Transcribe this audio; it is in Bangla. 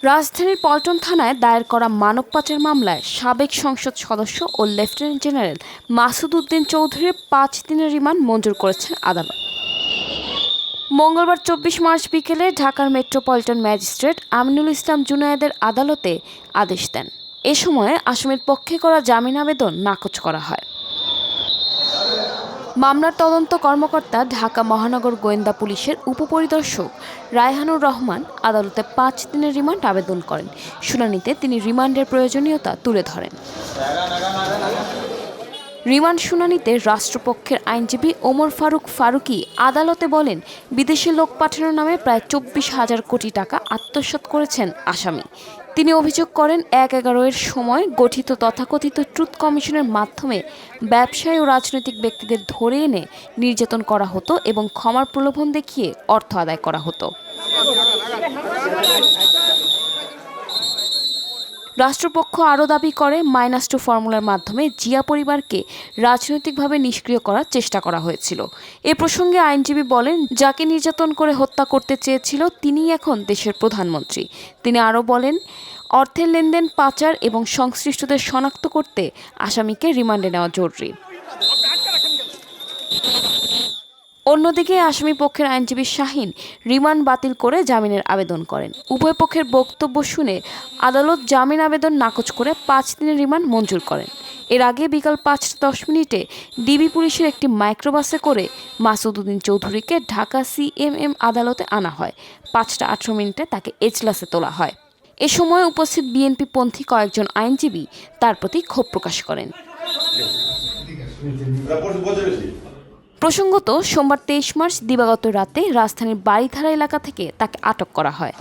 রাজধানীর পল্টন থানায় দায়ের করা মানব পাচার মামলায় সাবেক সংসদ সদস্য ও লেফটেন্যান্ট জেনারেল মাসুদ উদ্দিন চৌধুরীর 5 দিনের রিমান্ড মঞ্জুর করেছেন আদালত। মঙ্গলবার 24 মার্চ বিকেলে ঢাকার মেট্রোপলিটন ম্যাজিস্ট্রেট আমিনুল ইসলাম জুনায়েদের আদালতে আদেশ দেন। এ সময় আসামির পক্ষে করা জামিন আবেদন নাকচ করা হয়। মামলার তদন্ত কর্মকর্তা ঢাকা মহানগর গোয়েন্দা পুলিশের উপপরিদর্শক রায়হানুর রহমান আদালতে 5 দিনের রিমান্ড আবেদন করেন। শুনানিতে তিনি রিমান্ডের প্রয়োজনীয়তা তুলে ধরেন। রিমান্ড শুনানিতে রাষ্ট্রপক্ষের আইনজীবী ওমর ফারুক ফারুকী আদালতে বলেন, বিদেশে লোক পাঠানোর নামে প্রায় 24,000 কোটি টাকা আত্মসাৎ করেছেন আসামি। তিনি অভিযোগ করেন 1/11-এর সময় গঠিত তথাকথিত ট্রুথ কমিশনের মাধ্যমে ব্যবসায়ী ও রাজনৈতিক ব্যক্তিদের ধরে এনে নির্যাতন করা হতো এবং ক্ষমার প্রলোভন দেখিয়ে অর্থ আদায় করা হতো। রাষ্ট্রপক্ষ আরও দাবি করে -2 ফর্মুলার মাধ্যমে জিয়া পরিবারকে রাজনৈতিকভাবে নিষ্ক্রিয় করার চেষ্টা করা হয়েছিল। এ প্রসঙ্গে আইনজীবী বলেন, যাকে নির্যাতন করে হত্যা করতে চেয়েছিল তিনিই এখন দেশের প্রধানমন্ত্রী। তিনি আরও বলেন, অর্থের লেনদেন, পাচার এবং সংশ্লিষ্টদের শনাক্ত করতে আসামিকে রিমান্ডে নেওয়া জরুরি। অন্যদিকে আসামি পক্ষের আইনজীবী শাহিন রিমান্ড বাতিল করে জামিনের আবেদন করেন। উভয় পক্ষের বক্তব্য শুনে আদালত জামিন আবেদন নাকচ করে 5 দিনের রিমান্ড মঞ্জুর করেন। এর আগে বিকাল 5:10 ডিবি পুলিশের একটি মাইক্রোবাসে করে মাসুদ উদ্দিন চৌধুরীকে ঢাকা সিএমএম আদালতে আনা হয়। 5:18 তাকে এজলাসে তোলা হয়। এ সময় উপস্থিত বিএনপিপন্থী কয়েকজন আইনজীবী তার প্রতি ক্ষোভ প্রকাশ করেন। প্রসঙ্গত, সোমবার 23 মার্চ দিবাগত রাতে রাজধানীর বারিধারা এলাকা থেকে তাকে আটক করা হয়।